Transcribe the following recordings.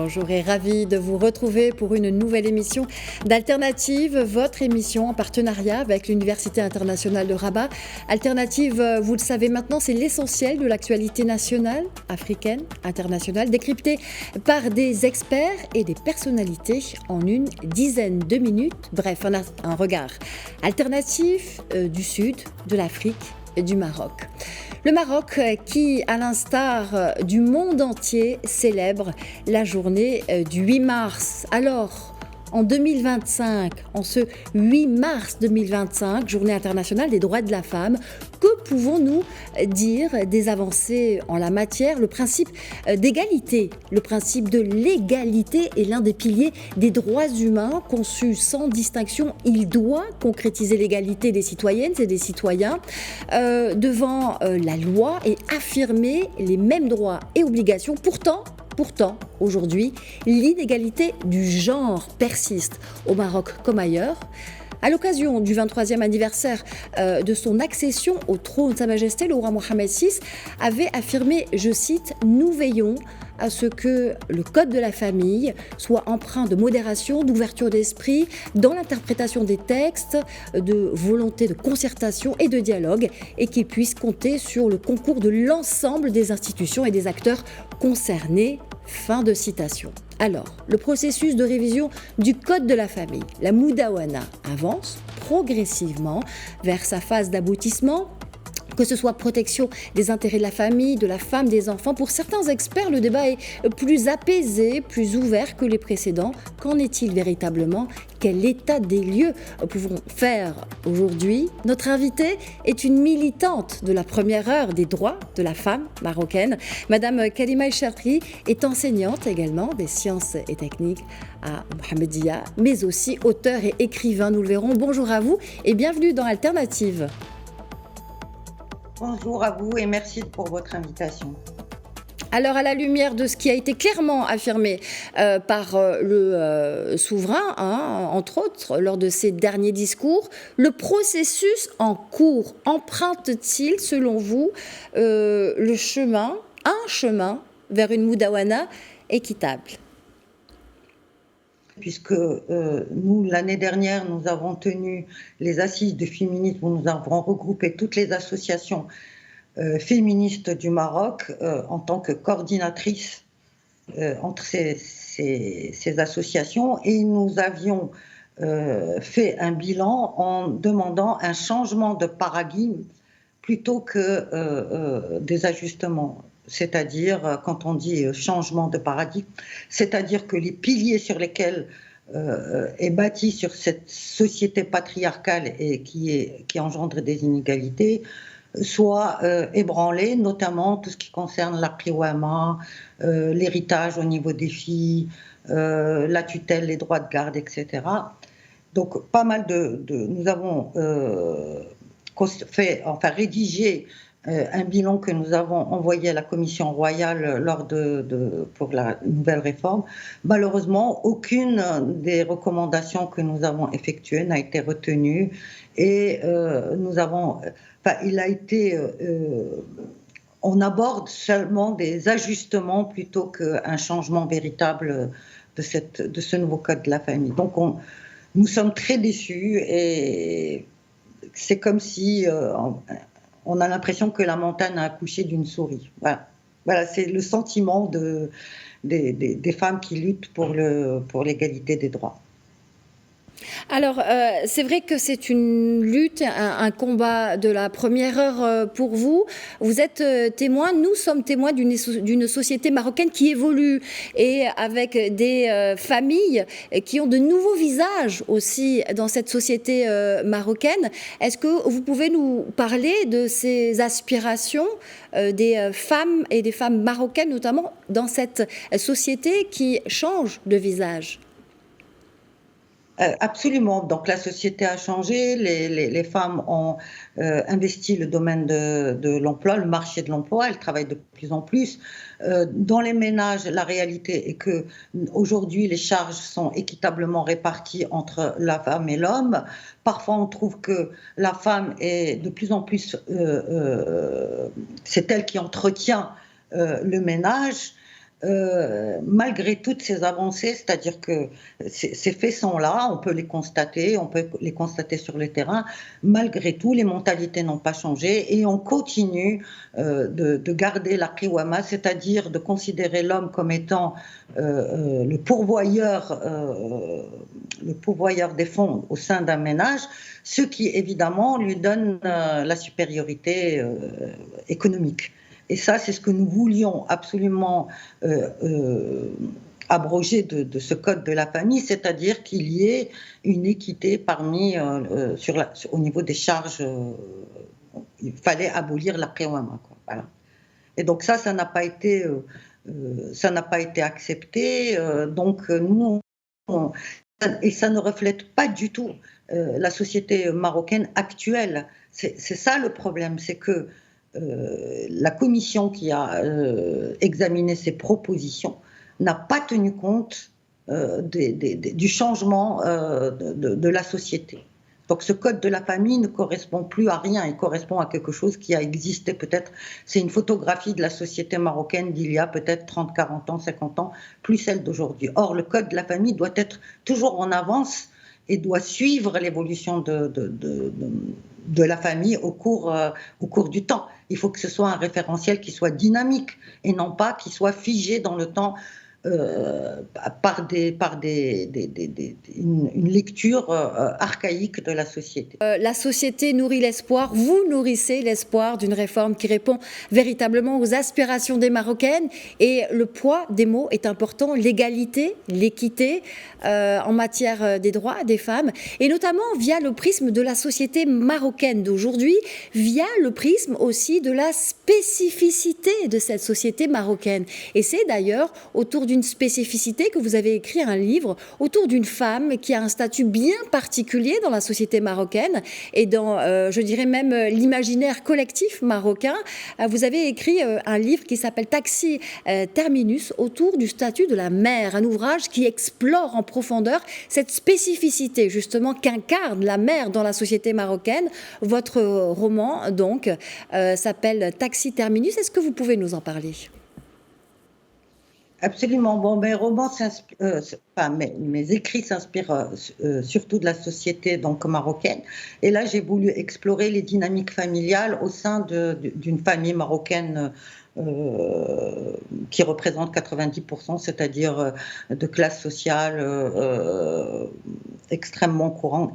Bonjour et ravi de vous retrouver pour une nouvelle émission d'Alternative, votre émission en partenariat avec l'Université internationale de Rabat. Alternative, vous le savez maintenant, c'est l'essentiel de l'actualité nationale, africaine, internationale, décryptée par des experts et des personnalités en une dizaine de minutes. Bref, un regard alternatif du Sud, de l'Afrique et du Maroc. Le Maroc qui, à l'instar du monde entier, célèbre la journée du 8 mars. Alors, en 2025, en ce 8 mars 2025, journée internationale des droits de la femme, que pouvons-nous dire des avancées en la matière ? Le principe d'égalité, le principe de l'égalité est l'un des piliers des droits humains conçus sans distinction. Il doit concrétiser l'égalité des citoyennes et des citoyens devant la loi et affirmer les mêmes droits et obligations. Pourtant, aujourd'hui, l'inégalité du genre persiste au Maroc comme ailleurs. À l'occasion du 23e anniversaire de son accession au trône, Sa Majesté, le roi Mohammed VI, avait affirmé, je cite, « Nous veillons à ce que le code de la famille soit empreint de modération, d'ouverture d'esprit, dans l'interprétation des textes, de volonté de concertation et de dialogue, et qu'il puisse compter sur le concours de l'ensemble des institutions et des acteurs concernés. » Fin de citation. Alors, le processus de révision du Code de la famille, la Moudawana, avance progressivement vers sa phase d'aboutissement. Que ce soit protection des intérêts de la famille, de la femme, des enfants. Pour certains experts, le débat est plus apaisé, plus ouvert que les précédents. Qu'en est-il véritablement ? Quel état des lieux pouvons faire aujourd'hui ? Notre invitée est une militante de la première heure des droits de la femme marocaine. Madame Karima El-Chartri est enseignante également des sciences et techniques à Mohammedia, mais aussi auteur et écrivain, nous le verrons. Bonjour à vous et bienvenue dans Alternative. Bonjour à vous et merci pour votre invitation. Alors, à la lumière de ce qui a été clairement affirmé par le souverain, entre autres, lors de ses derniers discours, le processus en cours emprunte-t-il, selon vous, un chemin vers une Moudawana équitable ? Puisque nous, l'année dernière, nous avons tenu les assises du féminisme où nous avons regroupé toutes les associations féministes du Maroc en tant que coordinatrice entre ces associations, et nous avions fait un bilan en demandant un changement de paradigme plutôt que des ajustements. C'est-à-dire, quand on dit changement de paradigme, c'est-à-dire que les piliers sur lesquels est bâtie sur cette société patriarcale et qui engendre des inégalités soient ébranlés, notamment tout ce qui concerne la qiwama, l'héritage au niveau des filles, la tutelle, les droits de garde, etc. Donc, pas mal nous avons rédigé un bilan que nous avons envoyé à la Commission royale pour la nouvelle réforme. Malheureusement, aucune des recommandations que nous avons effectuées n'a été retenue et on aborde seulement des ajustements plutôt qu'un changement véritable de ce nouveau code de la famille. Donc nous sommes très déçus et c'est comme si on a l'impression que la montagne a accouché d'une souris. Voilà, c'est le sentiment des femmes qui luttent pour l'égalité des droits. Alors, c'est vrai que c'est une lutte, un combat de la première heure pour vous. Vous êtes témoin, nous sommes témoins d'une société marocaine qui évolue et avec des familles qui ont de nouveaux visages aussi dans cette société marocaine. Est-ce que vous pouvez nous parler de ces aspirations des femmes et des femmes marocaines, notamment dans cette société qui change de visage ? Absolument. Donc la société a changé, les femmes ont investi le domaine de l'emploi, le marché de l'emploi, elles travaillent de plus en plus. Dans les ménages, la réalité est que aujourd'hui les charges sont équitablement réparties entre la femme et l'homme. Parfois on trouve que la femme est de plus en plus, c'est elle qui entretient le ménage. malgré toutes ces avancées, c'est-à-dire que ces faits sont là, on peut les constater sur le terrain, malgré tout, les mentalités n'ont pas changé et on continue de garder la qiwama, c'est-à-dire de considérer l'homme comme étant le pourvoyeur des fonds au sein d'un ménage, ce qui évidemment lui donne la supériorité économique. Et ça, c'est ce que nous voulions absolument abroger de ce code de la famille, c'est-à-dire qu'il y ait une équité au niveau des charges. Il fallait abolir la qiwama, quoi. Voilà. Et donc ça n'a pas été accepté. Donc nous, et ça ne reflète pas du tout la société marocaine actuelle. C'est ça le problème, c'est que la commission qui a examiné ces propositions n'a pas tenu compte du changement de la société. Donc ce code de la famille ne correspond plus à rien, il correspond à quelque chose qui a existé peut-être, c'est une photographie de la société marocaine d'il y a peut-être 30, 40 ans, 50 ans, plus celle d'aujourd'hui. Or le code de la famille doit être toujours en avance et doit suivre l'évolution de la famille au cours du temps. Il faut que ce soit un référentiel qui soit dynamique et non pas qui soit figé dans le temps par une lecture archaïque de la société. La société nourrit l'espoir, vous nourrissez l'espoir d'une réforme qui répond véritablement aux aspirations des Marocaines, et le poids des mots est important, l'égalité, l'équité en matière des droits des femmes, et notamment via le prisme de la société marocaine d'aujourd'hui, via le prisme aussi de la spécificité de cette société marocaine. Et c'est d'ailleurs autour d'une spécificité que vous avez écrit un livre, autour d'une femme qui a un statut bien particulier dans la société marocaine et dans, je dirais même, l'imaginaire collectif marocain. Vous avez écrit un livre qui s'appelle Taxi Terminus, autour du statut de la mère, un ouvrage qui explore en profondeur cette spécificité justement qu'incarne la mère dans la société marocaine. Votre roman donc s'appelle Taxi Terminus. Est-ce que vous pouvez nous en parler ? Absolument. Bon, mes écrits s'inspirent surtout de la société donc marocaine. Et là, j'ai voulu explorer les dynamiques familiales au sein d'une famille marocaine qui représente 90%, c'est-à-dire de classe sociale extrêmement courante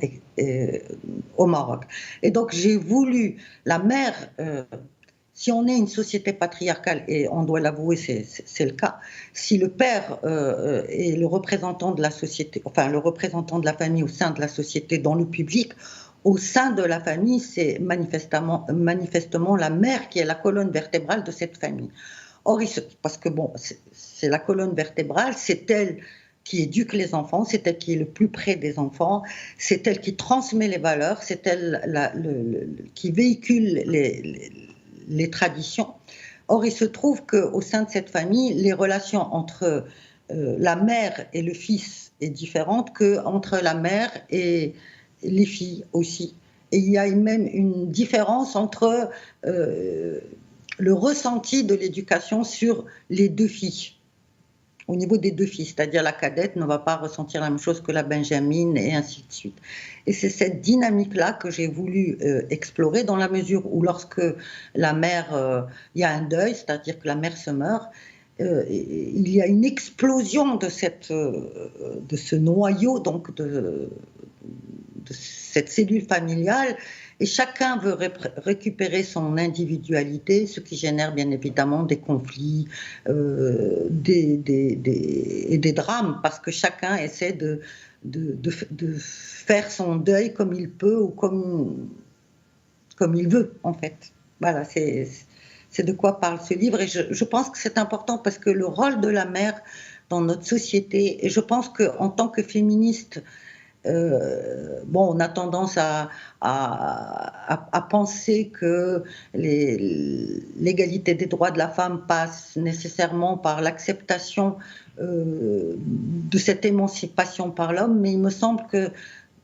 au Maroc. Et donc, j'ai voulu la mère. Si on est une société patriarcale, et on doit l'avouer, c'est le cas, si le père est le représentant de la société, enfin le représentant de la famille au sein de la société, dans le public, au sein de la famille, c'est manifestement la mère qui est la colonne vertébrale de cette famille. Or, parce que bon, c'est la colonne vertébrale, c'est elle qui éduque les enfants, c'est elle qui est le plus près des enfants, c'est elle qui transmet les valeurs, c'est elle qui véhicule les traditions. Or, il se trouve qu'au sein de cette famille, les relations entre la mère et le fils est différente qu'entre la mère et les filles aussi. Et il y a même une différence entre le ressenti de l'éducation sur les deux filles. Au niveau des deux filles, c'est-à-dire la cadette ne va pas ressentir la même chose que la benjamine et ainsi de suite. Et c'est cette dynamique-là que j'ai voulu explorer dans la mesure où lorsque la mère, il y a un deuil, c'est-à-dire que la mère se meurt, il y a une explosion de ce noyau, donc de cette cellule familiale, et chacun veut récupérer son individualité, ce qui génère bien évidemment des conflits et des drames, parce que chacun essaie de faire son deuil comme il peut ou comme il veut, en fait. Voilà, c'est de quoi parle ce livre, et je pense que c'est important parce que le rôle de la mère dans notre société, et je pense qu'en tant que féministe, on a tendance à penser que l'égalité des droits de la femme passe nécessairement par l'acceptation de cette émancipation par l'homme, mais il me semble que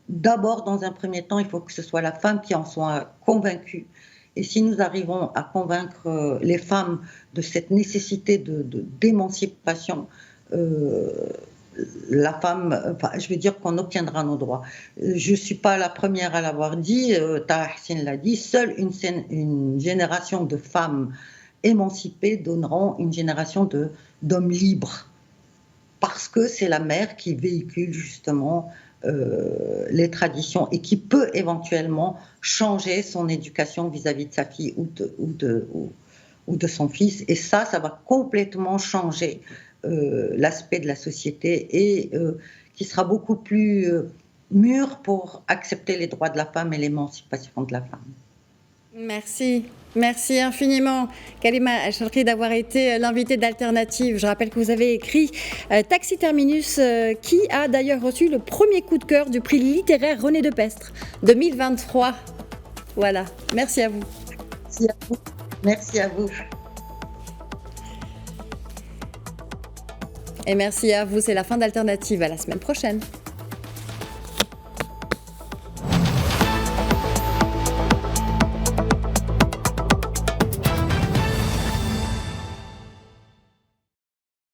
d'abord, dans un premier temps, il faut que ce soit la femme qui en soit convaincue Et si nous arrivons à convaincre les femmes de cette nécessité d'émancipation, la femme, enfin, je veux dire qu'on obtiendra nos droits. Je ne suis pas la première à l'avoir dit, Taha Hussein l'a dit, seule une génération de femmes émancipées donneront une génération d'hommes libres. Parce que c'est la mère qui véhicule justement les traditions et qui peut éventuellement changer son éducation vis-à-vis de sa fille ou de son fils. Et ça va complètement changer l'aspect de la société et qui sera beaucoup plus mûr pour accepter les droits de la femme et l'émancipation de la femme. Merci infiniment, Kalima El-Chalqi, d'avoir été l'invitée d'Alternative. Je rappelle que vous avez écrit Taxi Terminus, qui a d'ailleurs reçu le premier coup de cœur du prix littéraire René Depestre 2023. Voilà, merci à vous. Merci à vous. Merci à vous. Et merci à vous, c'est la fin d'Alternative. À la semaine prochaine.